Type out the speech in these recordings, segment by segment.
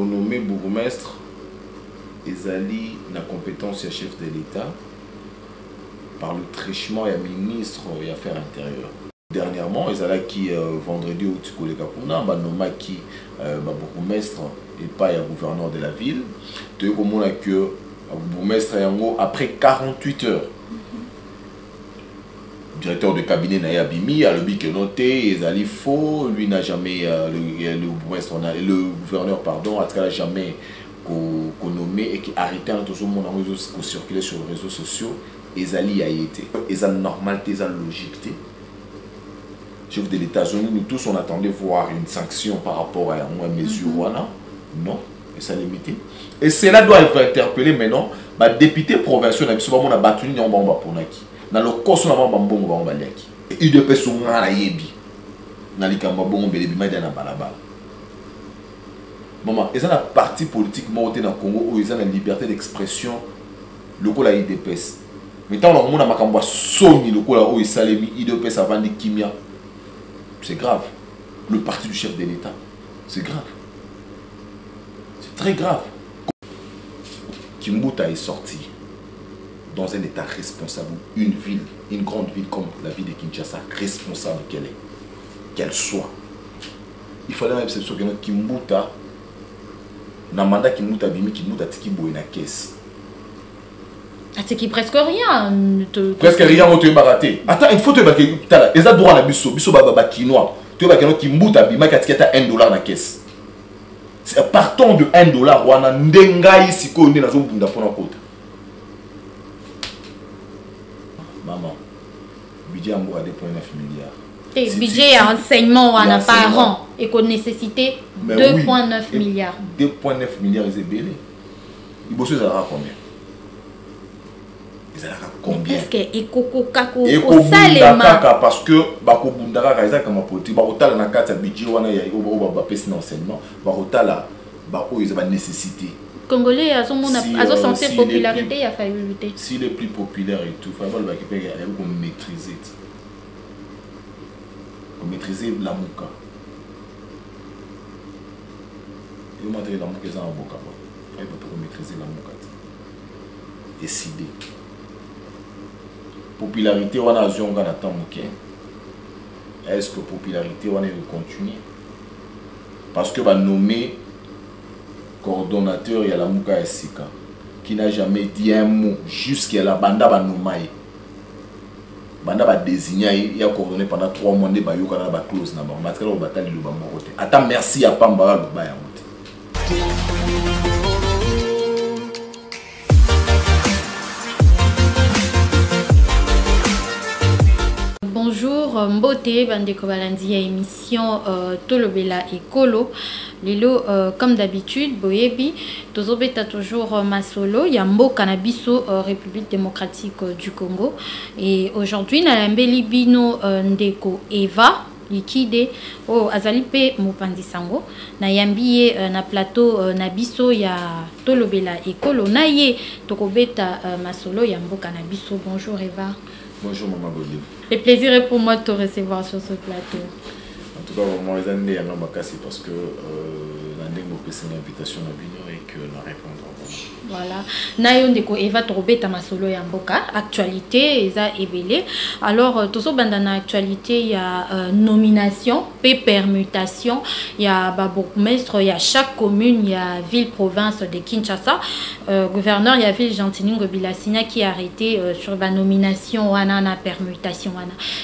nommé bourgmestre ezali na compétence ya chef de l'État par le truchement ya ministre des Affaires intérieures. Dernièrement, qui vendredi au Tikoleka Puna, noma qui bourgmestre et pas le gouverneur de la ville. Tu vois comment que bourgmestre après 48 heures, directeur de cabinet n'a Bimi a le bic noté, ezali faux, lui n'a jamais le gouverneur pardon, a jamais nommé et qui arrêté tout le monde qui circulait sur les réseaux sociaux. Ezali a été, ezali normalité, ezali logique. Chef de l'État-Unis, nous tous on attendait voir une sanction par rapport à une mesure non, et ça limité. Et cela doit être interpellé maintenant. Les députés provinciaux n'ont pas battu ni en bas pour naki. Dans le cours on a bambongo ba baliaki. Il de pe songa na yebi. Na likamba bongo belebi ma na balabala. Maman, et ça la parti politique monté dans Congo où ils ont la liberté d'expression le coup la IDPS. Mais tant on a makambo soni le coup là où ils salemi IDPS avant de kimia. C'est grave. Le parti du chef de l'État, c'est grave. C'est très grave. Kimbuta est sorti dans un état responsable. Une ville, une grande ville comme la ville de Kinshasa, responsable qu'elle soit. Il fallait même se souvenir que Kimbuta, dans le mandat Kimbuta Bimi, Kimbuta Tiki Boina caisse. C'est qui presque rien. Presque rien, on te baraté. Attends, il faut te barater. Et ça droit à la bisso, bisso baba kinois. Tu vas qui mbuta bima qui a $1 dans la caisse. Partons de $1, wana ndengai siko ndé na zo bunda pona kota. Maman, budget à 2,9 milliards. Et budget à enseignement wana par an et qu'on nécessité 2,9 milliards. 2,9 milliards c'est belé. Il bosse ça combien? Combien? Est-ce que Ekoko Kako parce que Bako Bundara Kaisa comme politique, Barotala na carte budget wana ya ba pesi na enseignement, Barotala Bako ils ont nécessité. Congolais a son sentir popularité a failli lutter. Si les plus populaires et tout, il faut le maîtriser. Maîtriser la mouka. Il m'a dit la mouka est en boka. Il faut maîtriser la mouka. Décider. Popularité on a zonga na tamuke. Est-ce que popularité on est continuer? Parce que va nommer coordonnateur il y a la Mouka Esika qui n'a jamais dit un mot jusqu'à la banda va nommer. Banda va désigner il y a coordonné pendant 3 mois de bayo kana ba close na ba matkala au batali lu ba morote. Attends merci à Pamba lu ba ya mote. Bonjour, Mbote, Bandeko Balandi, émission Tolobela et Kolo. Lilo, comme d'habitude, Boyebi, Tozobeta toujours Masolo, Yambo Canabiso, République démocratique du Congo. Et aujourd'hui, Nalambeli Bino Ndeko Eva, Likide, Azalipe Mopandisango, Nayambiye na plateau Nabiso, ya Tolobela et Kolo, Naye, Tokobeta Masolo, Yambo Canabiso. Bonjour Eva. Bonjour Maman Godil. Le plaisir est pour moi de te recevoir sur ce plateau. En tout cas, moi, je suis parce que une invitation à Bino et que la répondre. Voilà. Nayo ndeko Eva Torobeta Masolo ya Mboka. Actualité, eza ebele. Alors, tout ça, dans actualité, il y a nomination, permutation, il y a bourgmestre, il y a chaque commune, il y a ville, province de Kinshasa. Gouverneur, il y a ville Gentilini Bilasina qui a arrêté sur la nomination, wana permutation.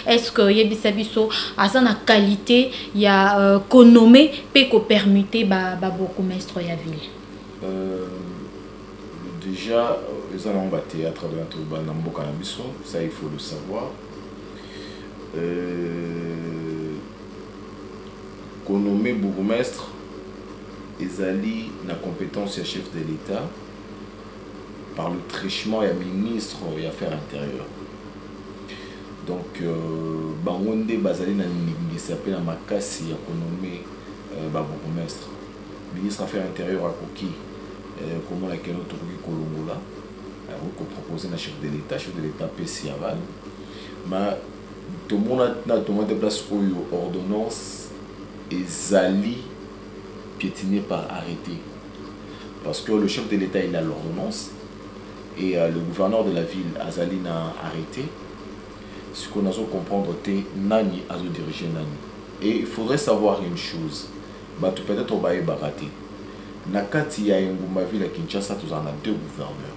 Est-ce que Yebisabiso, à sa qualité, il y a connommé, ko permuté, bourgmestre, il y a ville? Déjà, les allons battre à travers tout le Nambo-Canabiso, ça il faut le savoir. Qu'on nomme bourgmestre, ezali na compétence du chef de l'État par le truchement et ministre des Affaires intérieures. Donc, Bangonde Bazali na s'appelle Makasi à qu'on nomme bourgmestre. Ministre des Affaires intérieures à Koki. Comment la question de Kolongola a proposé le chef de l'État PC Aval. Mais tout le monde a des places où ordonnance et Zali piétinée par arrêté. parce que le chef de l'État il a l'ordonnance et le gouverneur de la ville Azali n'a arrêté. Ce qu'on a comprendre c'est nani a dirigé nani. Et il faudrait savoir une chose, peut-être on va y barater. Nakati ya Nguma ville à Kinshasa, nous en avons deux gouverneurs.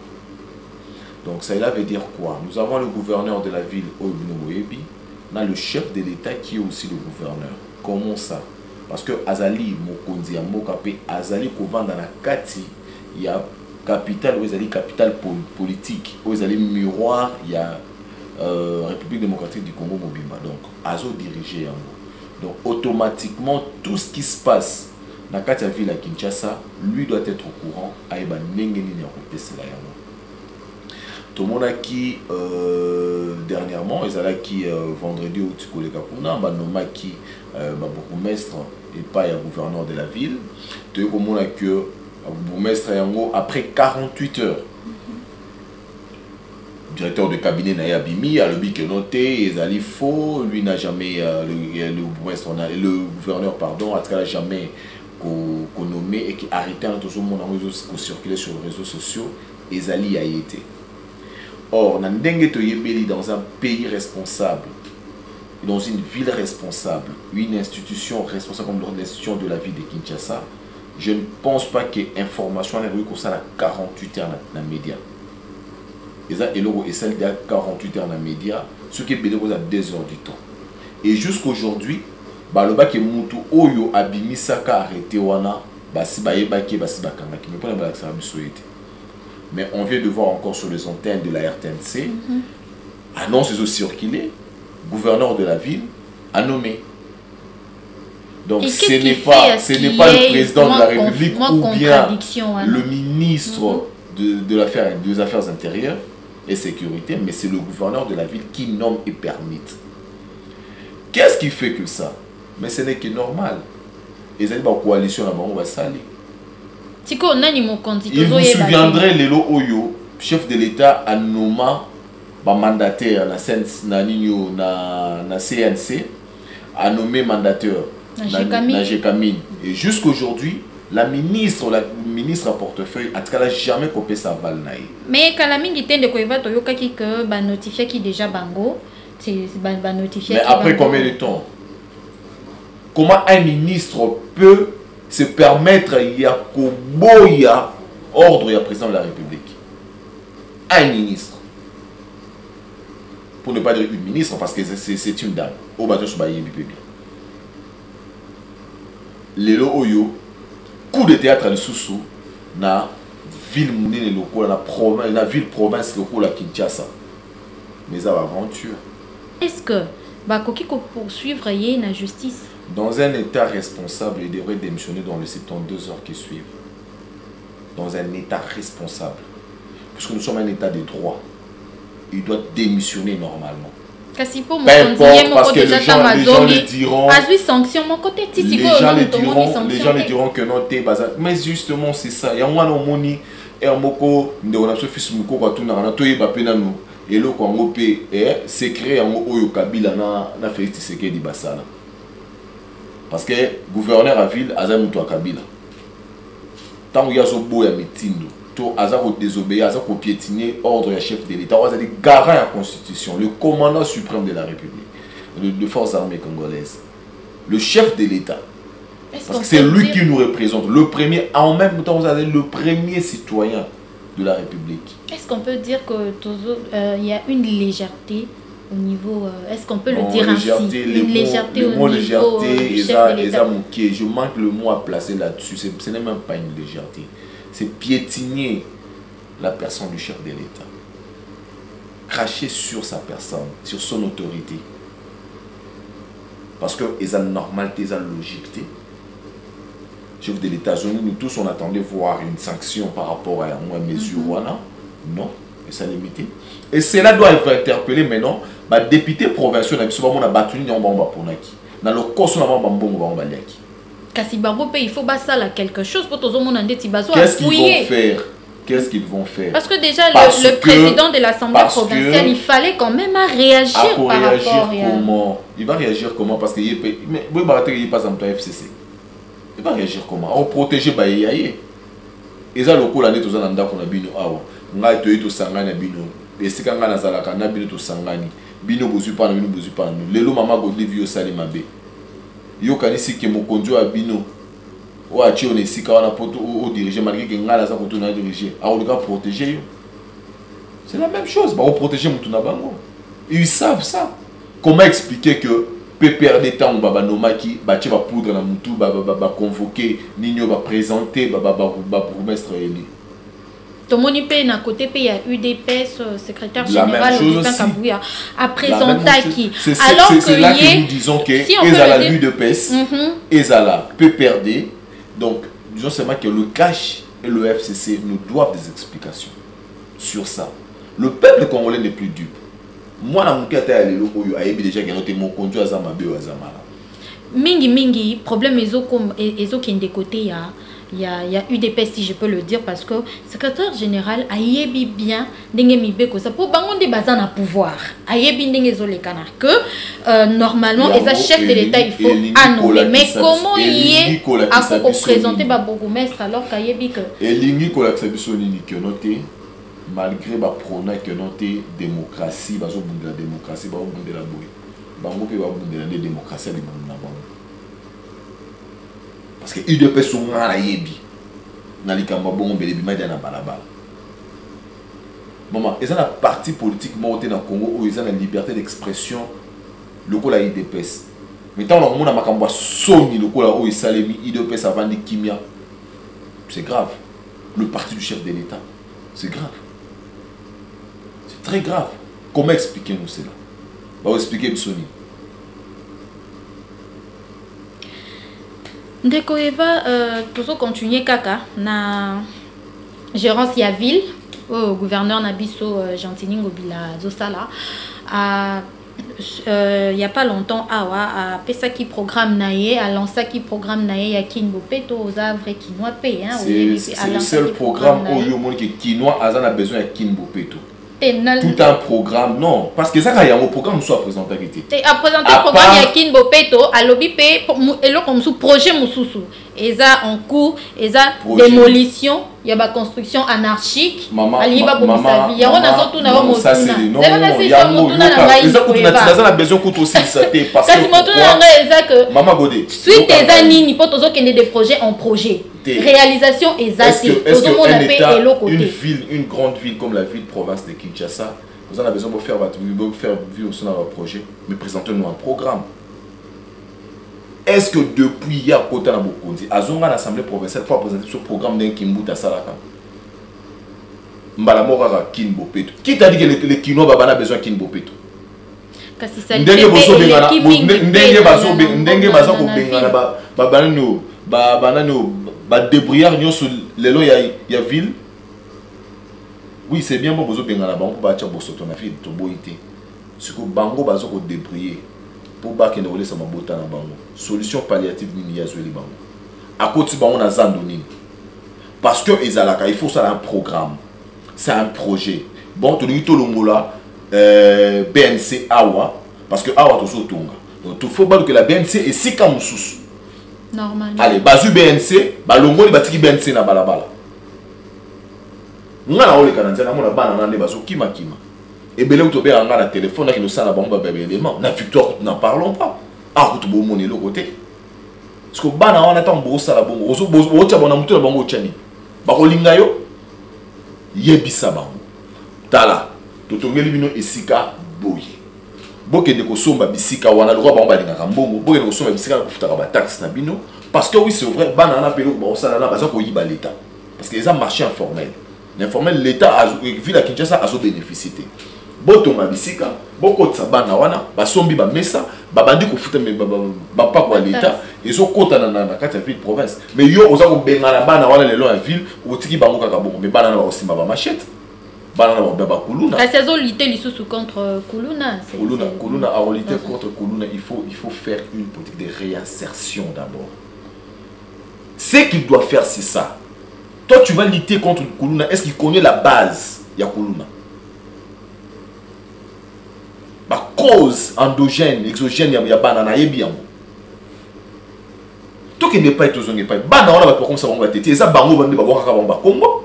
Donc ça veut dire quoi? Nous avons le gouverneur de la ville Oyobi, on a le chef de l'État qui est aussi le gouverneur. Comment ça? Parce que Azali Mokonzi Mokape Azali Kovan dans la Kati, il y a capitale où Azali capitale politique, où Azali miroir, il y a République démocratique du Congo Mobimba. Donc Azo dirigé en donc automatiquement tout ce qui se passe dans la ville à Kinshasa, lui doit être au courant. Aïba Nengeni Nyakope Selayama. Tout le monde qui dernièrement, ils allaient qui vendredi au Tikole Kapuna, Banoma qui bourgmestre et pas le gouverneur de la ville. Tout le monde que bourgmestre après 48 heures. Directeur de cabinet Naya Bimi a le bic noté, ils allaient faux, lui n'a jamais le gouverneur pardon, a jamais qu'on nommé et qui arrêtait tout le monde en circuler sur les réseaux sociaux, ils allaient y été. Or, dans un pays responsable, dans une ville responsable, une institution responsable comme l'institution de la ville de Kinshasa, je ne pense pas que l'information est ça 48 heures dans les médias. Et ça, et celle de 48 heures dans les médias, ce qui est béni à 2 heures du temps. Et jusqu'aujourd'hui, le bac est Moutou Oyo Abimi Saka arrêté wana, basi baebaki basi bakangaki, mais pas la blague ça a souhaité. Mais on vient de voir encore sur les antennes de la RTNC, annonce aux circulés, gouverneur de la ville a nommé. Donc ce n'est pas le président de la République ou bien le ministre des Affaires intérieures et sécurité, mais c'est le gouverneur de la ville qui nomme et permet. Qu'est-ce qui fait que ça? Mais ce n'est que normal. Et c'est une coalition là-bas, on va salir. Il vous souviendrez, Lelo Oyo, chef de l'État, a nommé mandataire na CNC, a nommé mandataire na Jekamine. Et jusqu'aujourd'hui, la ministre à portefeuille n'a jamais coupé sa balle. Mais quand la ministre de Koeva Toyoka qui a notifié qui déjà bango, c'est notifié. Mais après combien de temps? Comment un ministre peut se permettre Yakoboya ordre et président de la République? Un ministre. Pour ne pas dire une ministre, parce que c'est une dame. Au bateau sur Baye Bipébi. Lelo Oyo, coup de théâtre à l'Issoussou, na ville mounine locale, na ville province locale à Kinshasa. Mais ça va aventure. Est-ce que Bakoki peut poursuivre la justice? Dans un état responsable, il devrait démissionner dans les 72 heures qui suivent. Dans un état responsable. Puisque nous sommes un état de droit. Il doit démissionner normalement. Peu importe, parce que les gens le diront. Les gens le diront que non, t'es bazar. Mais justement, c'est ça. Il y a un moni et un moko de on a ce fils moko quoi tout na to yeba pena no et le Congo pe c'est créé en oyo Kabila na Félix Tshisekedi basala. Parce que gouverneur à ville Azam to Kabila. Tant il y a zo boya metindo. Azako désobéir, Azako piétiner ordre et chef de l'État, Azako garant à la Constitution, le commandant suprême de la République, de forces armées congolaises, le chef de l'État. Parce que c'est lui qui nous représente, le premier, en même temps, vous avez le premier citoyen de la République. Est-ce qu'on peut dire qu'il y a une légèreté au niveau, est-ce qu'on peut le dire ainsi? Une légèreté au niveau du chef de l'État. Je manque le mot à placer là-dessus, ce n'est même pas une légèreté. C'est piétiner la personne du chef de l'État. Cracher sur sa personne, sur son autorité. Parce que ils ont la normalité, ils ont la logique. Chef de l'État, nous tous on attendait voir une sanction par rapport à une mesure. Non, et ça limité. Et cela doit être interpellé maintenant. Les députés provinciaux, on a battu dans le cours, on a il faut quelque chose pour tout le monde. Qu'est-ce qu'ils vont faire? Qu'est-ce qu'ils vont faire? Parce que déjà, le président de l'Assemblée provinciale, il fallait quand même réagir par rapport à... Comment? Il va réagir comment? Parce qu'il n'est pas employé FCC. Il va réagir comment? On protéger Bayaye. eza lokola nde toza na ndako na bino awa ngai toyi tosangani na bino esika ngai nazalaka na bino tosangani bino bozwi pa na bino bozwi pa na bino lelo mama Godlive yosali mabe yokanisi ke mokonzi ya bino oyo atie ona esika wana po odirige malgré ke ngai naza kotuna dirige akoleka protéger yo. C'est la même chose, bah, on protège Moutouna Bango. Ils savent ça. Comment expliquer que peut perdre des temps, bah, Nomaki, bah, tu vas poudre dans Moutou, bah, convoquer, Nino va présenter, bah, bourgmestre Eli. Ton monipe na côté il y a UDPS secrétaire général Augustin Kabouya a présenté qui alors que c'est là que nous disons que si Ezala l'UDPS, Ezala peut perdre. Donc disons seulement que le cash et le FCC nous doivent des explications sur ça. Le peuple congolais n'est plus dupe. Moi, dans mon cas, je déjà que mon conduit à Zamabe ou à Zamara. Mingi, problème qui est de côté, il y a UDPS, si je peux le dire, parce que le secrétaire général a yebi bien pour bangon des bazans à pouvoir. A yebi que normalement, les chefs de l'État, il faut annoncer. Mais comment il est à présenter le bourgmestre alors qu'il y a yebi que. Et l'ingi que noté. Malgré ba prôner que notre démocratie bazo bunda la démocratie ba bunda la boy bango pe ba bunda la démocratie de bunda bango parce que UDP sont ngala yebi na likamba bongo bele bima na balabala maman et ça la parti politique monté dans Congo où ils ont la liberté d'expression le ko la UDPS mais tant on a makambo soni le ko la où isalemi UDPS avant de kimia c'est grave le parti du chef de l'État c'est grave. Très grave. Comment expliquer-nous cela? On va expliquer Bissoni. Ndeko Eva, toujours continuer kaka na gérance ya ville au gouverneur Nabiso Gentini Ngobila Zosala il y a pas longtemps à pesa qui programme naie à lancer qui programme naie ya Kinbo Peto aux avres kinois pay hein c'est le seul programme où yo moni que kinois a besoin de Kinbo Peto. Tout un programme, non, parce que ça, il y a un programme soit présenté. À présenter le programme, il y a Kinbo Peto, à l'OBP, et là, comme sous projet Moussoussou. Et ça, en cours, et ça, démolition, il y a la construction anarchique. Maman, il y a il y a un ça c'est non, il y a un besoin coûte aussi ça parce que Maman Godé. Suite des années, il faut toujours qu'il y ait des projets en projet. Réalisation exacte. Une ville, une grande ville comme la ville province de Kinshasa, vous en avez besoin de faire vivre son projet, mais présentez-nous un programme. Est-ce que depuis hier, côté na Bokondi, Azonga l'Assemblée provinciale pour présenter ce programme d'un Kimbuta Salaka? Mbalamora Kinbo Peto. Qui t'a dit que les Kinois a besoin de Kinbo Peto? Ndenge bazo bengana, ndenge bazo bengana ba débrouillard sur les lois ya ville. Oui, c'est bien bon bazo bengana ba on peut battre bosoto na ville to boité. Ce que bango bazo ko débrouiller pour ba que ne relais sama bota na bango. Solution palliative ni ya zweli bango. À côté bango na zandoni. Parce que ezalaka, il faut ça un programme. C'est un projet. Bon, tu dis tout le mot là BNC Awa parce que Awa to so tonga. Donc il faut pas que la BNC est si comme sous. Normalement. Allez, bazu BNC, balongo li batiki BNC na balabala. Ngana ole kananza na mona bana na ne bazo kima. Et belé to be anga na téléphone qui nous sala bomba bébé élément. Na victoire n'en parlons pas. Ah, ko to bo moni le côté. Parce que bana wana ta mbo sala bongo. Ozo bo tia bona mutu na bango chani. Ba ko linga yo yebisa bango. Tala, to tongeli bino esika boye. Boke de kosomba bisika wana droit ba balingaka mbongo boke de kosomba bisika ko futaka ba taxe na bino parce que oui c'est vrai bana na pelo ba osala na baza ko yiba l'état parce que les marché informel l'informel l'état a vu la Kinshasa a so bénéficier botonga bisika boko tsa bana wana basombi ba mesa ba bandi ko futa ba pa kwa l'état et so kota na kati ville province mais yo oza ko bengana bana wana le long ya ville otiki bango kaka bongo mais bana na ba osimba ba machette. C'est lutter contre Kuluna. Kuluna a lutter contre Kuluna. Il faut faire une politique de réinsertion d'abord. Ce qu'il doit faire, c'est ça. Toi, tu vas lutter contre Kuluna. Est-ce qu'il connaît la base de Kuluna? La cause endogène, exogène, il y a banana et bien. Toi, n'est pas tozonge pas bana wana ba comme ça on va tété eza bango bande ba boka ba Congo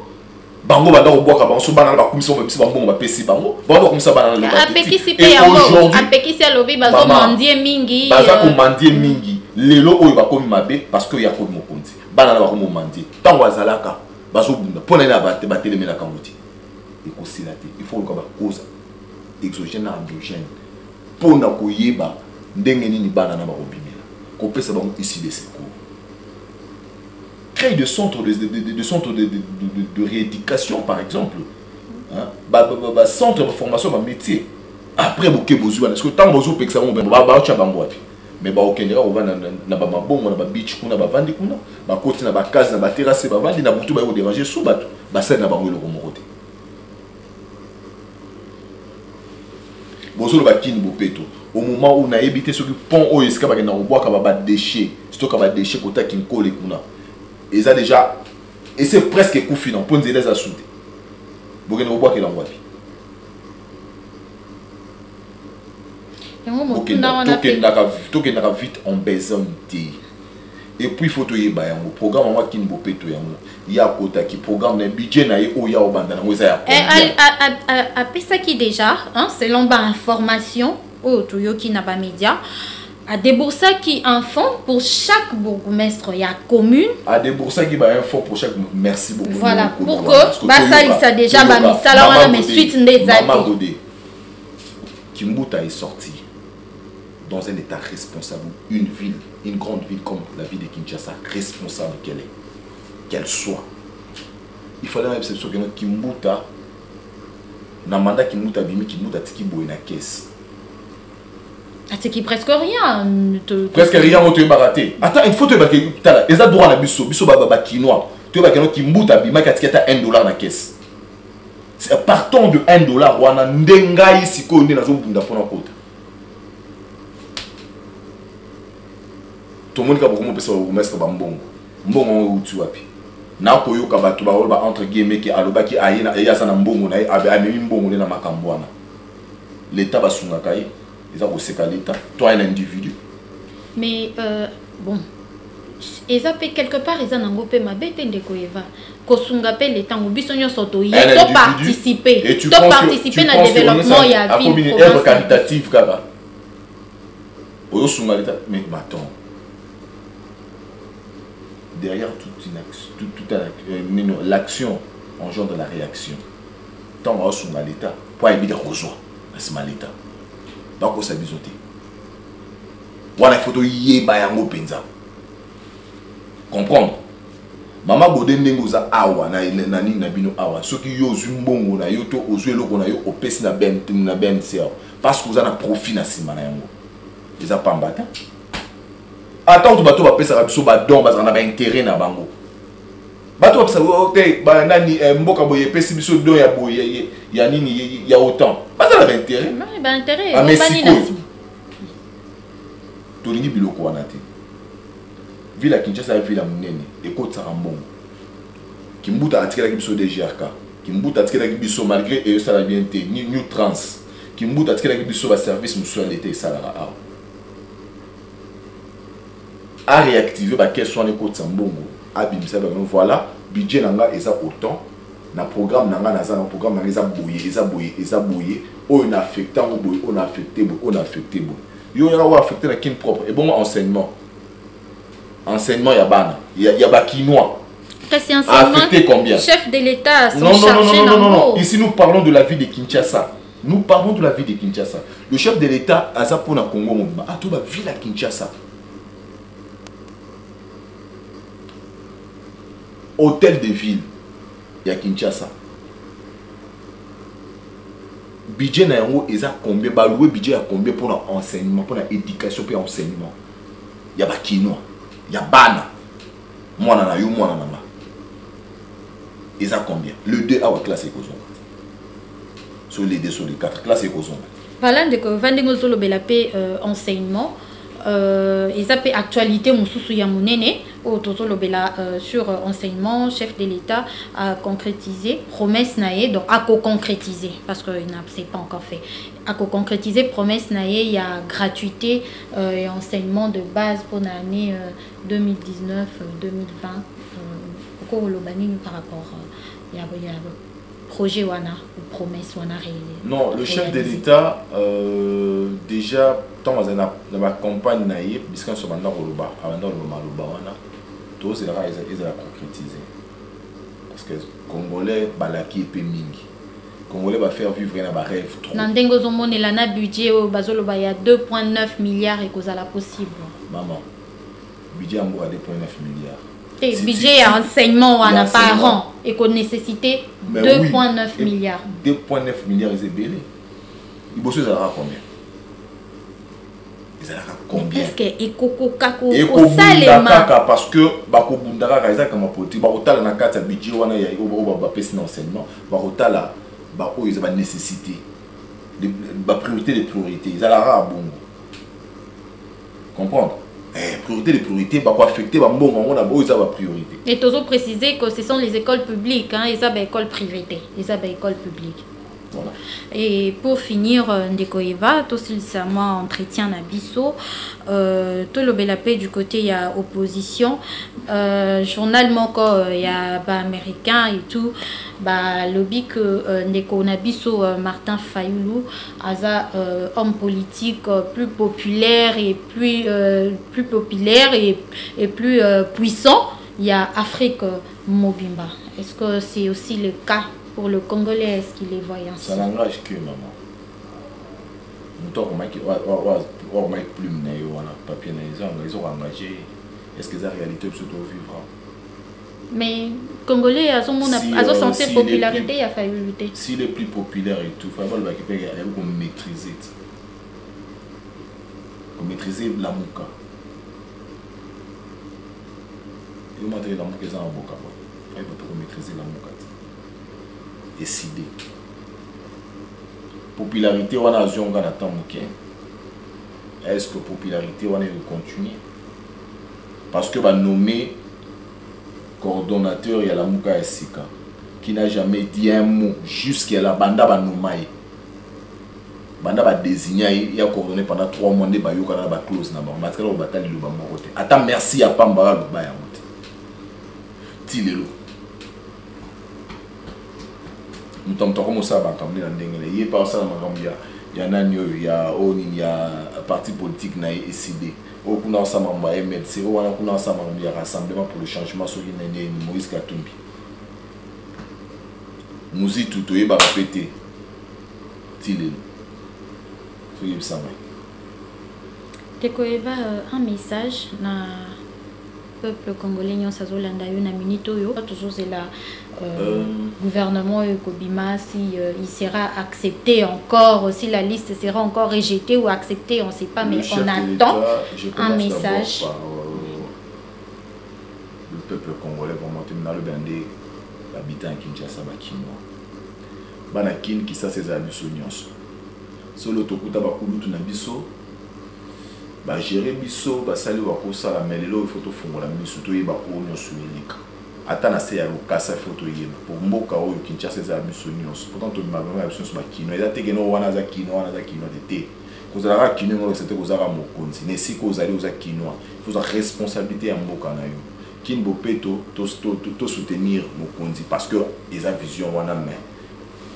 bango banda ko boka bango so bana ba komisa ba pesi bango ba pesi bango bango comme ça bana le ba apekisi pe yango apekisi alobi bazo mandie mingi baza ko mandie mingi lelo oyo ba komi mabe parce que ya ko mokonzi bana na ba ko mandie tango azalaka bazo bunda pona na ba telemela kangoti et ko silate il faut ko ba cause exogène na endogène pona ko yeba ndenge nini bana na ba obimela ko pesa bango ici de secours créer de centres de rééducation par exemple hein centre de formation de métier après boké besoin parce que tant bozo peksa mo ba cha bango api mais ba okendera on va na ba mabongo na ba beach kuna ba vandi kuna ba côté na ba case na ba terrasse ba vandi na butu ba yo déranger sous bato ba scène na bango le komokote bozo ba kini bopeto au moment où on a évité ce pont au esca ba na bois ka ba déchets stock ba déchets kota kinkole kuna et ça déjà et c'est presque coup final pour nous les assurer pour que nous voit qu'il envoie tout que n'a vite en besoin et puis il faut tout y bailler au programme moi qui ne peut pas tout il y a quota qui programme un budget na yo ya au banda na ça à ça qui déjà hein selon ba information au tout yo qui n'a pas média à débourser qui un fonds pour chaque bourgmestre il y a commune à débourser qui un fonds pour chaque merci beaucoup voilà pour que bah ça il ça déjà bah misala wana mais suite des Maman Godé Kimbuta est sorti dans un état responsable une ville une grande ville comme la ville de Kinshasa responsable qu'elle soit il fallait même cette chose que Kimbuta na mandat Kimbuta bimi Kimbuta tiki boy na caisse. C'est qui presque rien. Presque rien, on te baraté. Attends, il faut te barater. Ils ont droit à la biso. Biso baba kinois. Tu vas qui mouta bima qui a $1 dans la caisse. Partons de $1. Wana ndengai siko ndi na zo bunda pona kota. Tout le monde a beaucoup de au mestre bambongo. Mbongo utu wapi. Na ko yoka batu ba olba entre guillemets qui aloba ki ayina eya sana mbongo na amemi mbongo na makambwana. L'état va sunga kai. Ils ont aussi l'État, toi un individu. Mais bon, ils ont quelque part, ils ont un peu ma bête de Koeva. Kosunga pe l'État, ou bisogno soto, ils ont participé. Et tu participer dans le développement, il y a une œuvre qualitative, Kaba. Mais attends. Derrière toute l'action engendre la réaction. Tant qu'on a l'État, pour éviter de rejoindre, c'est mal l'État. Donc on s'est bizoté. Voilà il faut y bayango penza. Comprendre. Mama Godé ndengoza awa na nani na bino awa. Ceux qui yo zumbongo na yo to ozuelo ko na yo opesi na ben seo. Parce que vous avez profit na sima na yango. Ils a pas mbata. Attends to bato ba pesa ka biso ba don ba na ba intérêt na bango. Bato ba OK ba nani mboka boye pesi biso don ya boye ya nini ya autant. Pas ça la intérêt. Non, il y a intérêt. Ah mais si quoi? Tolingi biloko wana te. Ville à Kinshasa ville à munene et côte Sarambon. Kimbuta atikela biso de GRK. Kimbuta atikela biso malgré et ça la bien té New Trans. Kimbuta atikela biso ba service musuel l'été ça la a réactiver ba question les côtes Sambongo. Abimisa voilà budget nanga eza autant. Na programme nanga na za programme nanga eza boyé on affecté on affecté yo ya wa affecté na kin propre et bon enseignement ya bana ya ba kinois affecté combien chef de l'état non ici nous parlons de la ville de Kinshasa le chef de l'état aza pona Congo mobima ato ba ville à Kinshasa hôtel de ville ya Kinshasa budget na yango eza combien ba louer budget ya combien pour l'enseignement pour l'éducation pour enseignement ya ba kinois ya bana mwana na yo mwana na ma eza combien le 2 à la classe écozo sur les 2 sur les 4 classe écozo voilà de que vandingo zolo bela pe enseignement eza pe actualité mususu ya munene sur enseignement, chef de l'État a concrétisé promesse naé, donc a co-concrétisé parce qu'il n'a pas encore fait. A co-concrétisé promesse naé, il y a gratuité et enseignement de base pour l'année 2019-2020. Par rapport il y a projet wana ou promesse wana réalisée. Non, le chef de l'État déjà dans la campagne naïe puisqu'on se manda koloba avant le maloba wana tous ils la concrétiser parce que congolais balaki pe mingi congolais va faire vivre na ba rêve trop nandengo zomone la na budget au bazoloba ya 2,9 milliards et cause la possible maman budget ambo à 2,9 milliards. Et budget à enseignement wana par an et qu'on nécessité 2,9 milliards. 2,9 milliards c'est belé. Il bosse ça combien? Ils ont combien? Est-ce que ekoko kako salema parce que bako bundaka kaza kama politique bakotala na kati ya budget wana ya ba pesi na enseignement bakotala bako ils ont nécessité ba priorité des priorités ils ont bongo. Comprendre? Priorité des priorités, bah quoi affecter, bah bon, on a beau, ça va priorité. Et toujours préciser que ce sont les écoles publiques, hein, et ça, bah, écoles privées, et ça, bah, écoles publiques. Voilà. Et pour finir, Ndekoeva, tout simplement entretien à Bisso, tout le bel paix du côté il y a opposition, journal moko il y a bah, américain et tout, bah lobby que Ndeko Nabisso Martin Fayoulou, asa homme politique plus populaire et plus populaire et plus puissant, il y a Afrique Mobimba. Est-ce que c'est aussi le cas? Pour le Congolais, est-ce qu'il est voyant? Ça n'engage que maman. Nous avons plus de papier, ils ont engagé. Est-ce que c'est la réalité que nous vivre? Mais Congolais, à son monde, à son sens popularité, il a fallu lutter. S'il est plus populaire et tout, il faut maîtriser. Maîtriser la mouka. Il faut maîtriser la mouka. Il faut maîtriser la mouka. Décider. Popularité, on a besoin d'un temps. Est-ce que popularité, on est continuer? Parce que va nommer coordonnateur, il y a la Mouka Sika qui n'a jamais dit un mot jusqu'à la banda va nommer. Banda va désigner, il a coordonné pendant 3 mois, il a ba close na ba matkala ba batali lo ba morote. Attends, merci à Pamba lo ba ya mote. Tilelo. Nous sommes commencé à parler dans le il y a pas ça il y a nanyo il y a il y a parti politique na décidé au kuna ça mamba MLC au wana kuna ça mamba ya rassemblement pour le changement sur une Moïse Katumbi nous y tout y ba répéter tilé faut y ça Ndekoeva un message na peuple congolais nyo sazolanda yo na minito yo toujours c'est la gouvernement Kobima si il sera accepté encore, si la liste sera encore rejetée ou acceptée, on ne sait pas, mais on attend un message. Le peuple congolais va monter dans le bandé, l'habitant à Kinshasa, Bakinois. Banakin qui ça c'est amis soignants. Solo tokuta bakulutu na biso, ba gérer biso, ba sali wa ko sala melelo il faut to fongola miso to yeba ko nyosu elika. Atana se ya lokasa photo yeba pour mboka oyo Kinshasa za biso nyonso pourtant to mabama ya biso bakino eza te keno wana za kino de te kozala kino ngolo c'était kozala mokonzi ne si kozali oza kino faut sa responsabilité ya mboka na yo kin bopeto to soutenir mokonzi parce que eza vision wana mais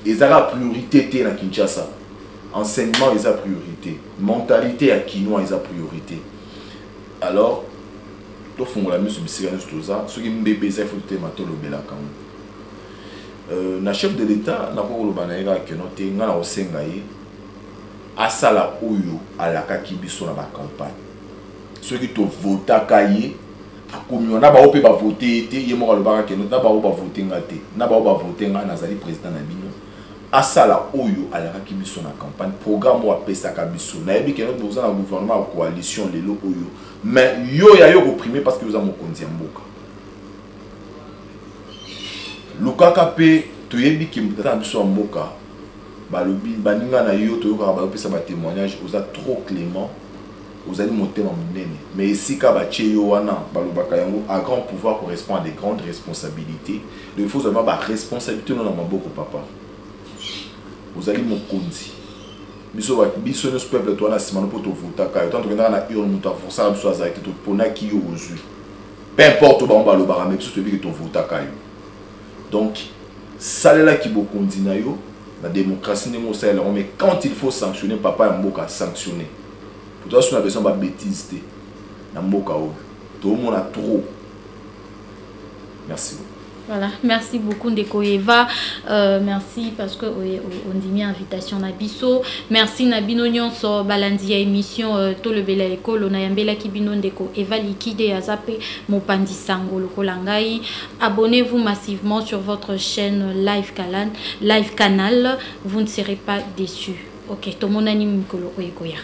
eza priorité te na Kinshasa enseignement eza priorité mentalité ya kino eza priorité alors to fongola miso bisika nyonso toza soki mbebe eza ifo totema tolobelaka na chef de l'état nakoloba na ye kaka keno te ngai na kosenga ye asala oyo alakaki biso na bacampagne soki tovotaka ye akomi wana bao mpe bavote ye te ye moko alobaka keno na bao bavote nga te na bao bavote nga nazali président na bino asala oyo alakaki biso na campagne programme oyo apesaka biso nayebi keno toza na gouvernement ya coalition lelo oyo mais yo ya yo oprimé parce que vous avez mokonzi ya mboka lukaka pe toyebi ki mutata biso ya mboka balobi baninga na yo toyokaka bayopesa ba témoignage oza trop clément vous allez monter dans mon nez. Mais ici, quand à grand pouvoir correspond à des grandes responsabilités. Il faut avoir la responsabilité dans ma beaucoup papa. Vous allez me conduire. Biso nous peuple toi na simano pour te voter car tant que na urne muta força biso azaki to pona ki yo ozui. Peu importe ba on ba lo barame biso to bi que to voter car. Donc ça là qui beaucoup condina yo la démocratie ne mo ça là mais quand il faut sanctionner papa mboka sanctionner. Pour toi sur la besoin ba bêtise té na mboka o. Tout le monde a trop. Merci beaucoup. Voilà, merci beaucoup Ndeko Eva. Merci parce que on dit mis invitation na biso. Merci Nabino Nyonso balandi ya émission to le bela école na yambela kibino Ndeko Eva Likide azape mopandi sango lokolangai. Abonnez-vous massivement sur votre chaîne Live Canal, vous ne serez pas déçus. OK, to monani mikolo oyekoya.